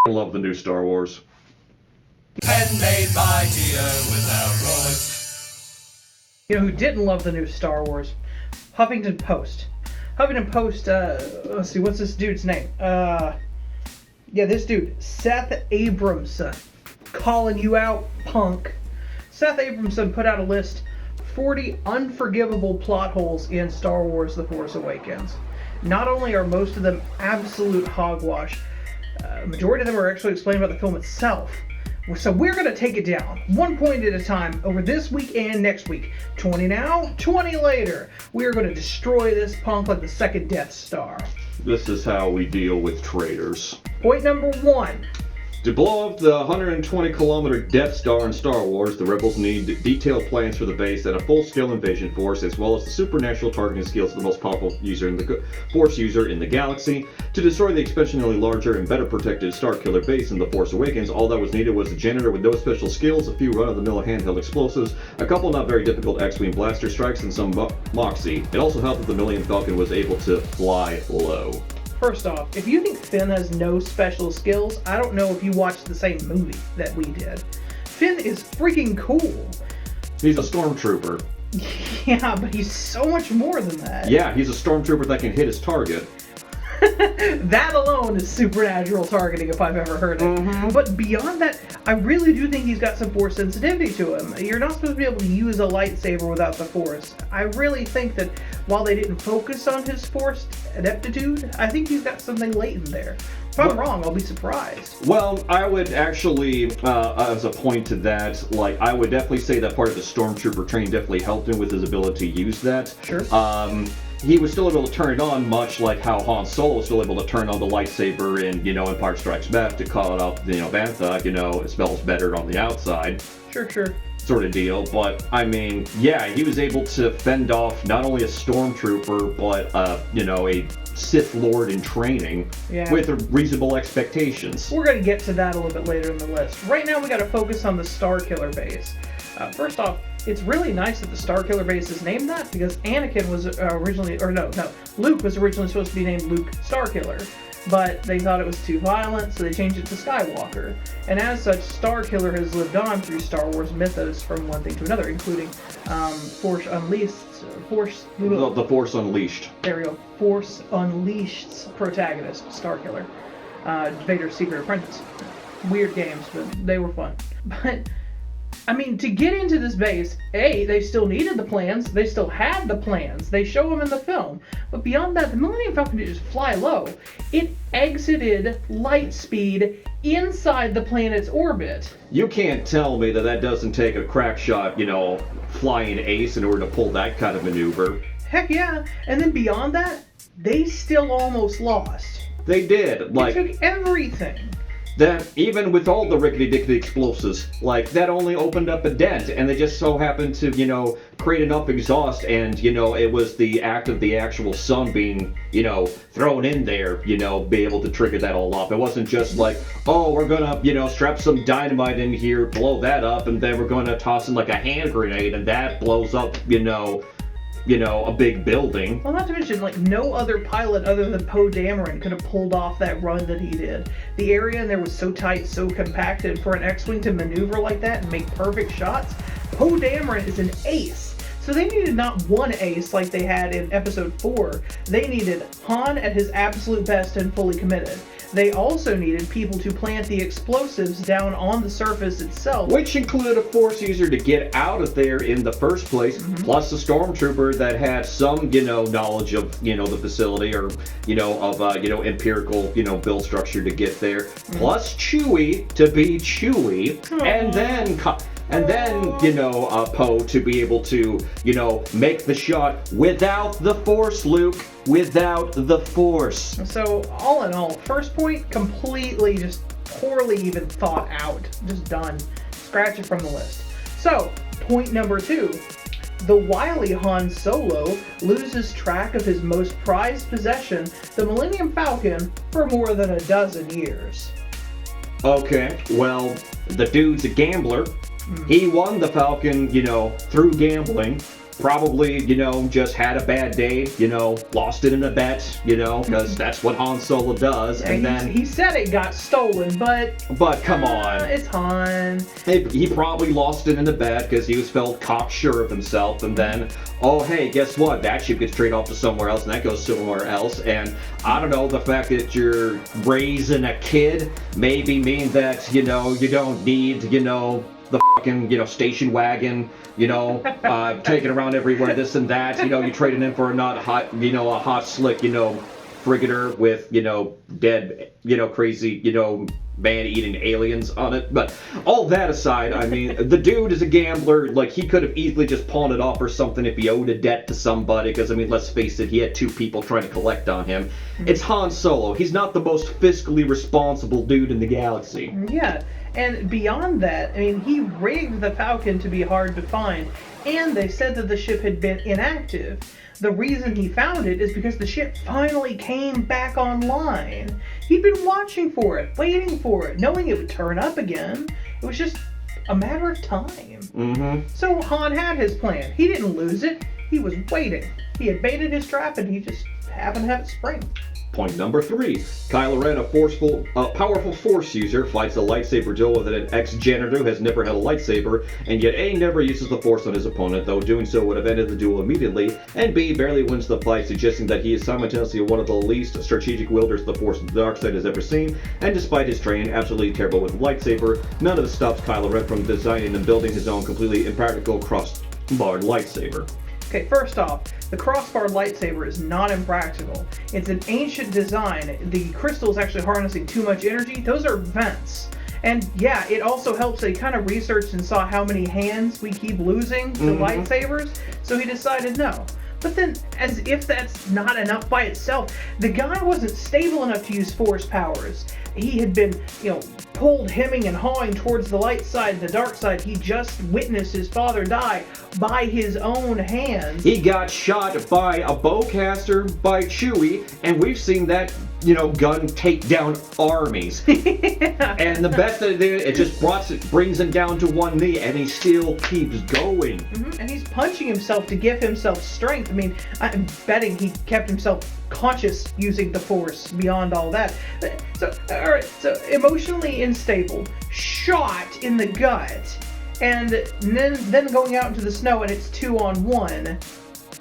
love the new Star Wars. Pen Made Mightier without roids. You know who didn't love the new Star Wars? Huffington Post. Huffington Post, let's see, what's this dude's name? This dude, Seth Abramson. Calling you out, punk. Seth Abramson put out a list, 40 unforgivable plot holes in Star Wars The Force Awakens. Not only are most of them absolute hogwash, majority of them are actually explained about the film itself. So we're going to take it down, one point at a time, over this week and next week. 20 now, 20 later. We are going to destroy this punk like the second Death Star. This is how we deal with traitors. Point number 1. To blow up the 120-kilometer Death Star in Star Wars, the rebels need detailed plans for the base and a full-scale invasion force, as well as the supernatural targeting skills of the most powerful Force user in the galaxy. To destroy the exponentially larger and better protected Starkiller base in The Force Awakens, all that was needed was a janitor with no special skills, a few run-of-the-mill handheld explosives, a couple not very difficult X-Wing blaster strikes, and some moxie. It also helped that the Millennium Falcon was able to fly low. First off, if you think Finn has no special skills, I don't know if you watched the same movie that we did. Finn is freaking cool. He's a stormtrooper. Yeah, but he's so much more than that. Yeah, he's a stormtrooper that can hit his target. That alone is supernatural targeting if I've ever heard it. Mm-hmm. But beyond that, I really do think he's got some Force sensitivity to him. You're not supposed to be able to use a lightsaber without the Force. I really think that while they didn't focus on his Force adeptitude, I think he's got something latent there. If I'm wrong, I'll be surprised. Well, I would actually, as a point to that, I would definitely say that part of the Stormtrooper training definitely helped him with his ability to use that. Sure. He was still able to turn it on, much like how Han Solo was still able to turn on the lightsaber in, Empire Strikes Back to call out, Bantha, it smells better on the outside. Sure. Sort of deal. But, yeah, he was able to fend off not only a Stormtrooper, but, a Sith Lord in training with reasonable expectations. We're going to get to that a little bit later in the list. Right now we got to focus on the Starkiller base. First off, it's really nice that the Starkiller base is named that, because Anakin was Luke was originally supposed to be named Luke Starkiller, but they thought it was too violent, so they changed it to Skywalker. And as such, Starkiller has lived on through Star Wars mythos from one thing to another, including Force Unleashed. The Force Unleashed. There we go. Force Unleashed's protagonist, Starkiller. Vader's Secret Apprentice. Weird games, but they were fun. But to get into this base, they still needed the plans. They still had the plans. They show them in the film. But beyond that, the Millennium Falcon didn't just fly low. It exited light speed inside the planet's orbit. You can't tell me that doesn't take a crack shot, flying ace in order to pull that kind of maneuver. Heck yeah. And then beyond that, they still almost lost. They did. They took everything. That even with all the rickety-dickety explosives, that only opened up a dent, and they just so happened to, create enough exhaust, and, it was the act of the actual sun being, thrown in there, be able to trigger that all off. It wasn't just we're gonna, strap some dynamite in here, blow that up, and then we're gonna toss in a hand grenade, and that blows up, a big building. Well, not to mention, no other pilot other than Poe Dameron could have pulled off that run that he did. The area in there was so tight, so compacted, for an X-Wing to maneuver like that and make perfect shots. Poe Dameron is an ace. So they needed not one ace like they had in Episode 4. They needed Han at his absolute best and fully committed. They also needed people to plant the explosives down on the surface itself. Which included a Force user to get out of there in the first place, plus a Stormtrooper that had some, knowledge of, the facility or, of, empirical, build structure to get there. Plus Chewie to be Chewie. Aww. And then, Poe to be able to, make the shot without the Force, Luke. Without the Force. So, all in all, first point, completely just poorly even thought out. Just done. Scratch it from the list. So, point number 2. The wily Han Solo loses track of his most prized possession, the Millennium Falcon, for more than a dozen years. Okay, well, the dude's a gambler. He won the Falcon, through gambling. probably, just had a bad day, lost it in a bet, because that's what Han Solo does. And then he said it got stolen, but come on, it's Han. He probably lost it in a bet because he was felt cocksure of himself, and then, oh hey, guess what? That ship gets traded off to somewhere else, and that goes somewhere else. And I don't know, the fact that you're raising a kid maybe mean that you don't need the fucking station wagon, taking around everywhere, this and that. You trade it in for a not hot, a hot slick, frigator with dead, crazy, man-eating aliens on it. But all that aside, I mean, the dude is a gambler. Like, he could have easily just pawned it off or something if he owed a debt to somebody, because, I mean, let's face it, he had 2 people trying to collect on him. It's Han Solo. He's not the most fiscally responsible dude in the galaxy. Yeah, and beyond that, I mean, he rigged the Falcon to be hard to find, and they said that the ship had been inactive. The reason he found it is because the ship finally came back online. He'd been watching for it, waiting for it, knowing it would turn up again. It was just a matter of time. Mm-hmm. So Han had his plan. He didn't lose it. He was waiting. He had baited his trap, and he just happened to have it spring. Point number 3. Kylo Ren, a powerful Force user, fights a lightsaber duel with an ex-janitor who has never held a lightsaber, and yet A, never uses the Force on his opponent, though doing so would have ended the duel immediately, and B, barely wins the fight, suggesting that he is simultaneously one of the least strategic wielders of the Force the dark side has ever seen, and despite his training, absolutely terrible with a lightsaber. None of this stops Kylo Ren from designing and building his own completely impractical cross-barred lightsaber. Okay, first off, the crossbar lightsaber is not impractical. It's an ancient design. The crystal's actually harnessing too much energy. Those are vents. And yeah, it also helps that he kind of researched and saw how many hands we keep losing to lightsabers, so he decided no. But then, as if that's not enough by itself, the guy wasn't stable enough to use Force powers. He had been, pulled hemming and hawing towards the light side, the dark side. He just witnessed his father die by his own hands. He got shot by a bowcaster by Chewie, and we've seen that, gun take down armies. Yeah. And the best that it just brings him down to one knee, and he still keeps going. Mm-hmm. And he's punching himself to give himself strength. I mean, I'm betting he kept himself conscious using the Force beyond all that. So emotionally unstable, shot in the gut, and then going out into the snow, and it's 2-on-1.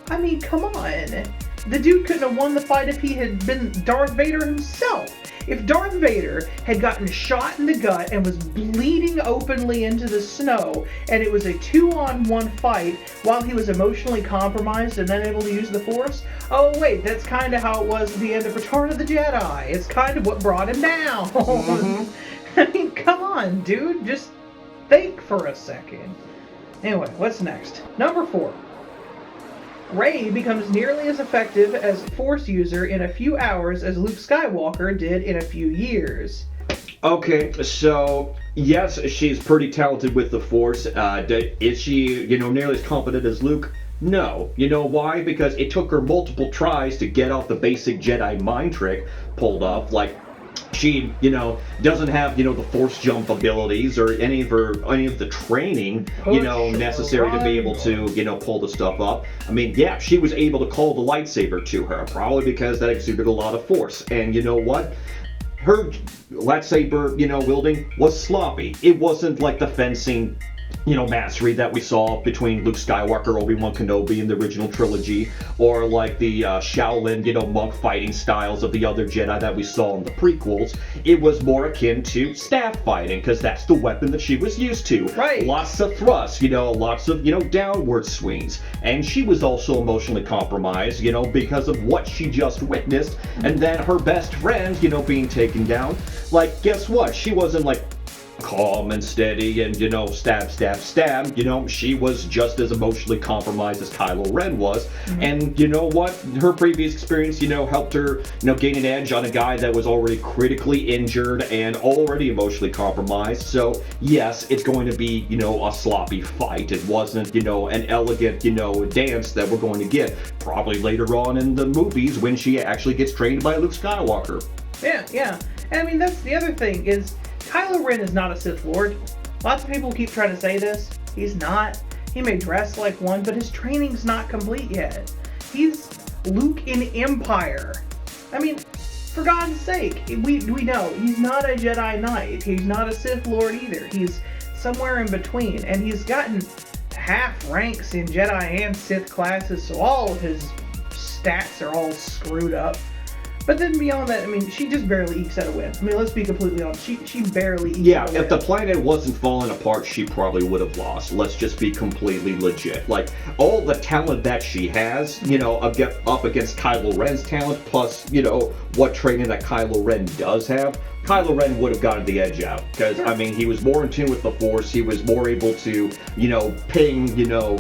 I mean, come on. The dude couldn't have won the fight if he had been Darth Vader himself. If Darth Vader had gotten shot in the gut and was bleeding openly into the snow, and it was a 2-on-1 fight while he was emotionally compromised and then able to use the Force, oh wait, that's kind of how it was at the end of Return of the Jedi. It's kind of what brought him down. Mm-hmm. I mean, come on, dude. Just think for a second. Anyway, what's next? Number 4. Rey becomes nearly as effective as Force user in a few hours as Luke Skywalker did in a few years. Okay, so yes, she's pretty talented with the Force. Is she, nearly as competent as Luke? No. You know why? Because it took her multiple tries to get off the basic Jedi mind trick pulled off. Like, she, doesn't have, the Force jump abilities or any of the training, necessary to be able to, pull the stuff up. I mean, yeah, she was able to call the lightsaber to her, probably because that exuded a lot of Force. And you know what? Her lightsaber, wielding was sloppy. It wasn't like the fencing, mastery that we saw between Luke Skywalker, Obi-Wan Kenobi in the original trilogy, or like the Shaolin, monk fighting styles of the other Jedi that we saw in the prequels. It was more akin to staff fighting, because that's the weapon that she was used to. Right. Lots of thrusts, lots of, downward swings. And she was also emotionally compromised, because of what she just witnessed, and then her best friend, being taken down. Like, guess what? She wasn't like calm and steady and, stab, stab, stab. She was just as emotionally compromised as Kylo Ren was. Mm-hmm. And you know what? Her previous experience, helped her, gain an edge on a guy that was already critically injured and already emotionally compromised. So, yes, it's going to be, a sloppy fight. It wasn't, an elegant, dance that we're going to get probably later on in the movies when she actually gets trained by Luke Skywalker. Yeah. And I mean, that's the other thing is, Kylo Ren is not a Sith Lord. Lots of people keep trying to say this. He's not. He may dress like one, but his training's not complete yet. He's Luke in Empire. I mean, for God's sake, we know he's not a Jedi Knight. He's not a Sith Lord either. He's somewhere in between, and he's gotten half ranks in Jedi and Sith classes, so all of his stats are all screwed up. But then beyond that, I mean, she just barely ekes out a win. I mean, let's be completely honest. She barely ekes out a win. Yeah, if the planet wasn't falling apart, she probably would have lost. Let's just be completely legit. Like, all the talent that she has, you know, up against Kylo Ren's talent, plus, you know, what training that Kylo Ren does have, Kylo Ren would have gotten the edge out. Because, I mean, he was more in tune with the Force. He was more able to, you know, ping, you know,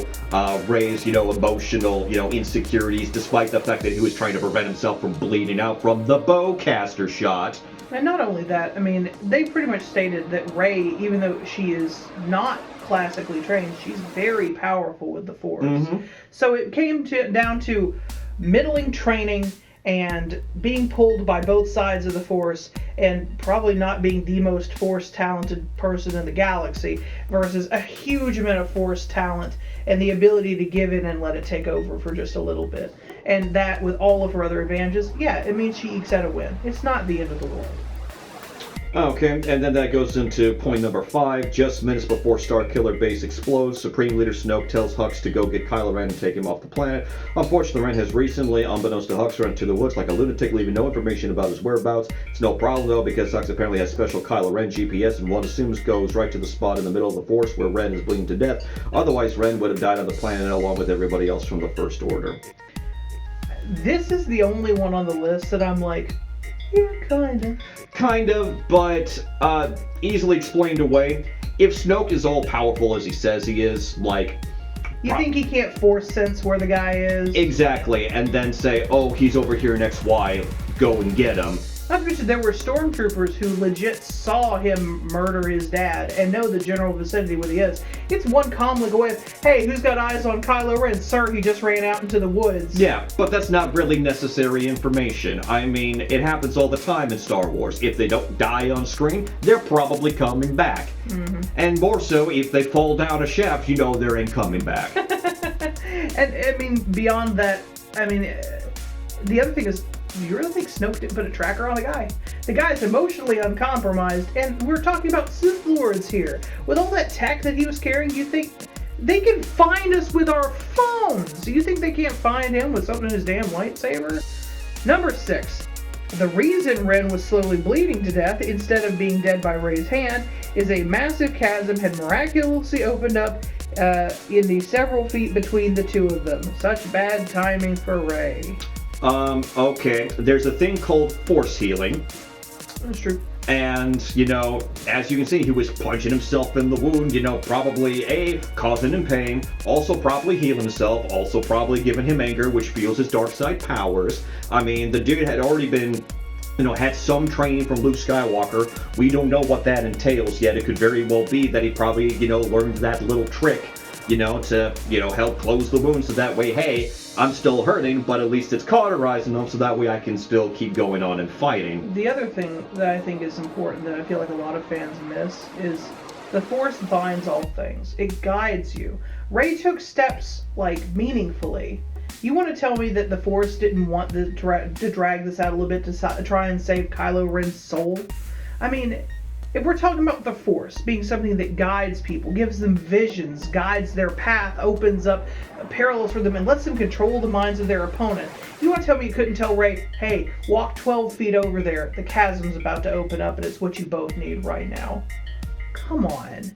Rey's, you know, emotional, you know, insecurities, despite the fact that he was trying to prevent himself from bleeding out from the bowcaster shot. And not only that, I mean, they pretty much stated that Rey, even though she is not classically trained, she's very powerful with the Force. Mm-hmm. So it came down to middling training and being pulled by both sides of the Force, and probably not being the most Force talented person in the galaxy, versus a huge amount of Force talent and the ability to give in and let it take over for just a little bit. And that, with all of her other advantages, yeah, it means she ekes out a win. It's not the end of the world. Okay, and then that goes into point number 5. Just minutes before Starkiller Base explodes, Supreme Leader Snoke tells Hux to go get Kylo Ren and take him off the planet. Unfortunately, Ren has recently, unbeknownst to Hux, run into the woods like a lunatic, leaving no information about his whereabouts. It's no problem, though, because Hux apparently has special Kylo Ren GPS, and one assumes goes right to the spot in the middle of the Force where Ren is bleeding to death. Otherwise, Ren would have died on the planet along with everybody else from the First Order. This is the only one on the list that I'm like, yeah, kinda. Kind of, but easily explained away. If Snoke is all powerful as he says he is, like... You think he can't Force sense where the guy is? Exactly, and then say, oh, he's over here in XY, go and get him. Not to mention, there were stormtroopers who legit saw him murder his dad and know the general vicinity where he is. It's one comlink away. Hey, who's got eyes on Kylo Ren? Sir, he just ran out into the woods. Yeah, but that's not really necessary information. I mean, it happens all the time in Star Wars. If they don't die on screen, they're probably coming back. Mm-hmm. And more so, if they fall down a shaft, you know they ain't coming back. And, I mean, beyond that, I mean, the other thing is, do you really think Snoke didn't put a tracker on a guy? The guy's emotionally uncompromised, and we're talking about Sith Lords here. With all that tech that he was carrying, you think they can find us with our phones? Do you think they can't find him with something in his damn lightsaber? Number 6. The reason Ren was slowly bleeding to death instead of being dead by Rey's hand is a massive chasm had miraculously opened up in the several feet between the two of them. Such bad timing for Rey. Okay. There's a thing called force healing. That's true. And, you know, as you can see, he was punching himself in the wound, you know, probably, causing him pain, also probably healing himself, also probably giving him anger, which fuels his dark side powers. I mean, the dude had already been, you know, had some training from Luke Skywalker. We don't know what that entails yet. It could very well be that he probably, you know, learned that little trick, you know, to, you know, help close the wound so that way, hey, I'm still hurting, but at least it's cauterizing them so that way I can still keep going on and fighting. The other thing that I think is important that I feel like a lot of fans miss is the Force binds all things. It guides you. Rey took steps, like, meaningfully. You want to tell me that the Force didn't want to drag this out a little bit to try and save Kylo Ren's soul? I mean, if we're talking about the Force being something that guides people, gives them visions, guides their path, opens up parallels for them, and lets them control the minds of their opponent, you want to tell me you couldn't tell Rey, hey, walk 12 feet over there, the chasm's about to open up and it's what you both need right now? Come on.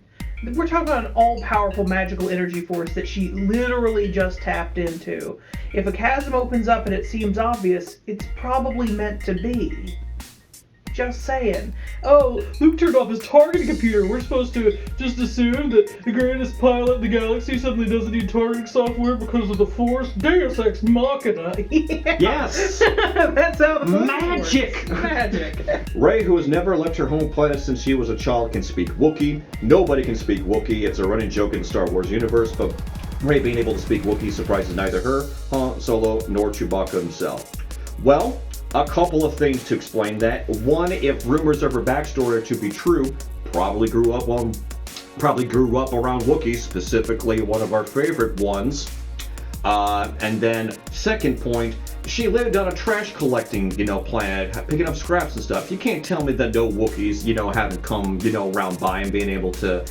We're talking about an all-powerful magical energy force that she literally just tapped into. If a chasm opens up and it seems obvious, it's probably meant to be. Just saying. Oh, Luke turned off his targeting computer. We're supposed to just assume that the greatest pilot in the galaxy suddenly doesn't need targeting software because of the Force. Deus Ex Machina. Yeah. Yes! That's how the Force Magic! works. Magic. Rey, who has never left her home planet since she was a child, can speak Wookiee. Nobody can speak Wookiee. It's a running joke in the Star Wars universe, but Rey being able to speak Wookiee surprises neither her, Han Solo, nor Chewbacca himself. Well, a couple of things to explain that. One, if rumors of her backstory are to be true, probably grew up on probably grew up around Wookiees, specifically one of our favorite ones. And then, second point, she lived on a trash collecting, planet, picking up scraps and stuff. You can't tell me that no Wookiees, haven't come, around by and being able to,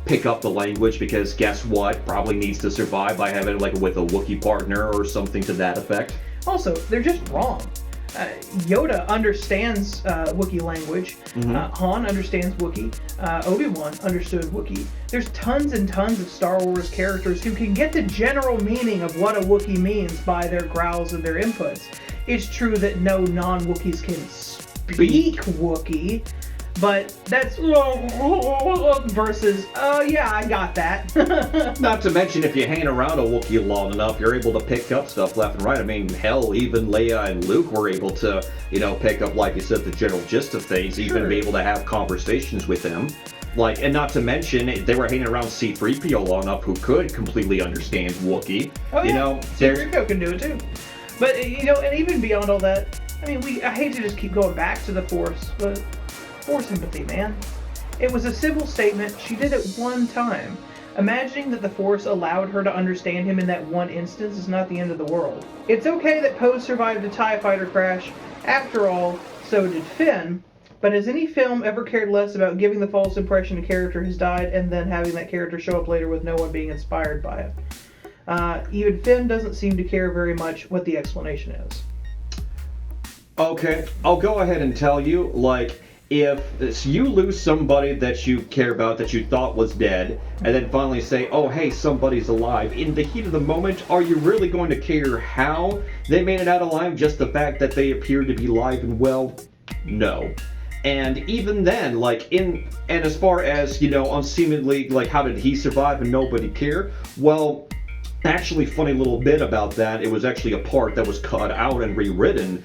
pick up the language, because guess what? Probably needs to survive by having with a Wookiee partner or something to that effect. Also, they're just wrong. Yoda understands Wookiee language. Han understands Wookiee. Obi-Wan understood Wookiee. There's tons and tons of Star Wars characters who can get the general meaning of what a Wookiee means by their growls and their inputs. It's true that no non-Wookiees can speak Wookiee, but that's versus, oh yeah, I got that. Not to mention, if you hang around a Wookiee long enough, you're able to pick up stuff left and right. I mean, hell, even Leia and Luke were able to, pick up, like you said, the general gist of things, even be able to have conversations with them. And not to mention, they were hanging around C-3PO long enough who could completely understand Wookiee. Oh yeah, C-3PO can do it too. But, and even beyond all that, I mean, I hate to just keep going back to the Force, but Force empathy, man. It was a simple statement. She did it one time. Imagining that the Force allowed her to understand him in that one instance is not the end of the world. It's okay that Poe survived a TIE fighter crash. After all, so did Finn. But has any film ever cared less about giving the false impression a character has died and then having that character show up later with no one being inspired by it? Even Finn doesn't seem to care very much what the explanation is. Okay, I'll go ahead and tell you, if you lose somebody that you care about, that you thought was dead, and then finally say, oh hey, somebody's alive, in the heat of the moment, are you really going to care how they made it out alive? Just the fact that they appear to be alive and well? No. And even then, and as far as, on seemingly, how did he survive and nobody care? Well, actually, funny little bit about that, it was actually a part that was cut out and rewritten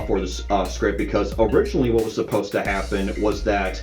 for the script, because originally what was supposed to happen was that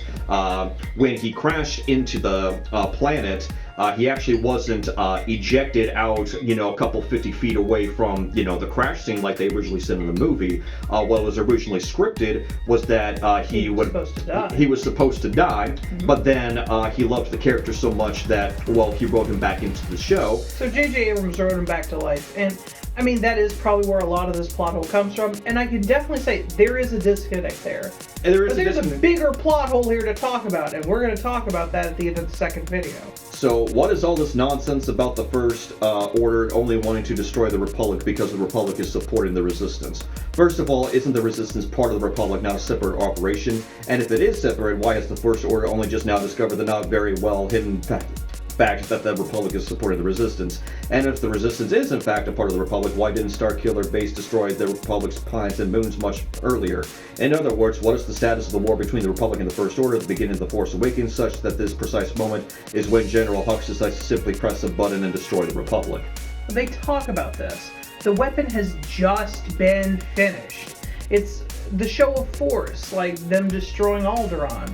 when he crashed into the planet, he actually wasn't ejected out, a couple 50 feet away from, the crash scene like they originally said in the movie. What was originally scripted was that he was supposed to die, but then he loved the character so much that, well, he wrote him back into the show. So J.J. Abrams wrote him back to life, and I mean, that is probably where a lot of this plot hole comes from, and I can definitely say there is a disconnect there. And there's a bigger plot hole here to talk about, and we're going to talk about that at the end of the second video. So what is all this nonsense about the First Order only wanting to destroy the Republic because the Republic is supporting the Resistance? First of all, isn't the Resistance part of the Republic, not a separate operation? And if it is separate, why has the First Order only just now discovered the not very well hidden fact that the Republic is supporting the Resistance? And if the Resistance is in fact a part of the Republic, why didn't Starkiller Base destroy the Republic's planets and moons much earlier? In other words, what is the status of the war between the Republic and the First Order at the beginning of The Force Awakens, such that this precise moment is when General Hux decides to simply press a button and destroy the Republic? They talk about this. The weapon has just been finished. It's the show of force, like them destroying Alderaan.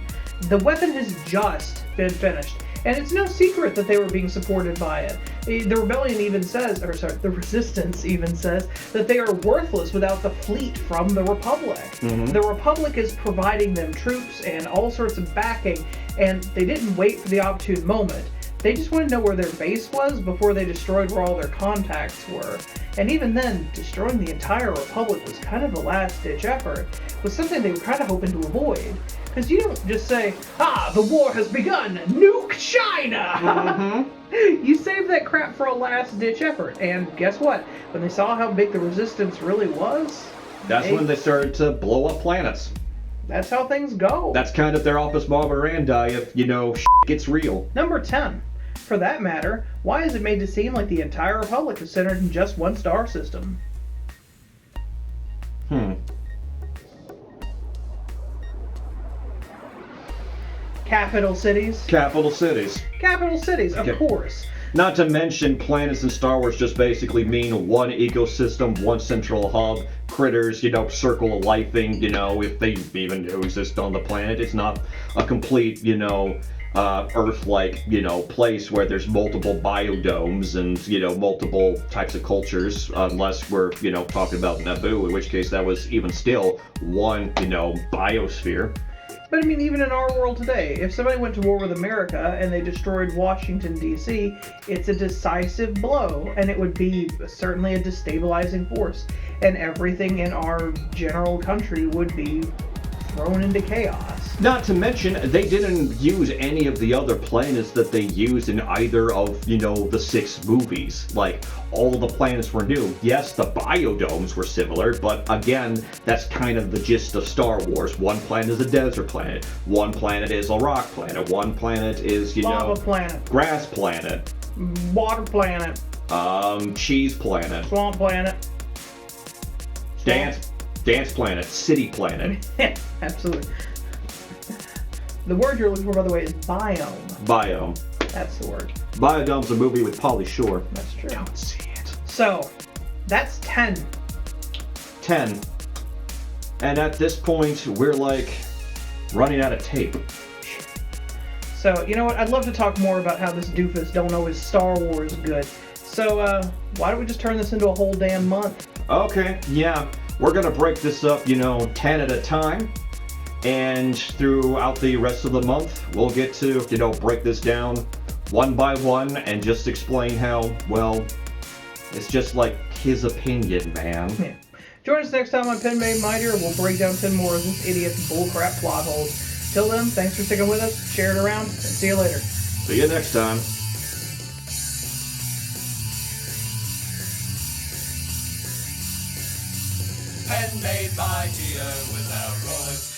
The weapon has just been finished. And it's no secret that they were being supported by it. The Rebellion even says, the Resistance even says, that they are worthless without the fleet from the Republic. The Republic is providing them troops and all sorts of backing, and they didn't wait for the opportune moment. They just wanted to know where their base was before they destroyed where all their contacts were. And even then, destroying the entire Republic was kind of a last-ditch effort, was something they were kind of hoping to avoid. Because you don't just say, the war has begun, nuke China! You save that crap for a last-ditch effort, and guess what? When they saw how big the Resistance really was... That's when they started to blow up planets. That's how things go. That's kind of their opus operandi if, shit gets real. Number 10. For that matter, why is it made to seem like the entire Republic is centered in just one star system? Capital cities. Capital cities. Capital cities, of course. Not to mention, planets in Star Wars just basically mean one ecosystem, one central hub, critters, circle of life thing, if they even exist on the planet. It's not a complete, Earth-like, place where there's multiple biodomes and, multiple types of cultures, unless we're, talking about Naboo, in which case that was even still one, biosphere. But I mean, even in our world today, if somebody went to war with America and they destroyed Washington, D.C., it's a decisive blow, and it would be certainly a destabilizing force. And everything in our general country would be thrown into chaos. Not to mention, they didn't use any of the other planets that they used in either of, the 6 movies. Like, all the planets were new. Yes, the biodomes were similar, but again, that's kind of the gist of Star Wars. One planet is a desert planet. One planet is a rock planet. One planet is, Lava planet. Grass planet. Water planet. Cheese planet. Swamp planet. Dance planet. City planet. Absolutely. The word you're looking for, by the way, is biome. Biome. That's the word. Biodome's a movie with Pauly Shore. That's true. Don't see it. So, that's 10. 10. And at this point, we're like running out of tape. So, you know what? I'd love to talk more about how this doofus don't know his Star Wars good. So, why don't we just turn this into a whole damn month? Okay, yeah. We're gonna break this up, 10 at a time. And throughout the rest of the month, we'll get to, break this down one by one and just explain how, well, it's just like his opinion, man. Yeah. Join us next time on Pen Made Mightier. We'll break down 10 more of this idiot's bullcrap plot holes. Till then, thanks for sticking with us, share it around, and see you later. See you next time. Pen made mightier without roids.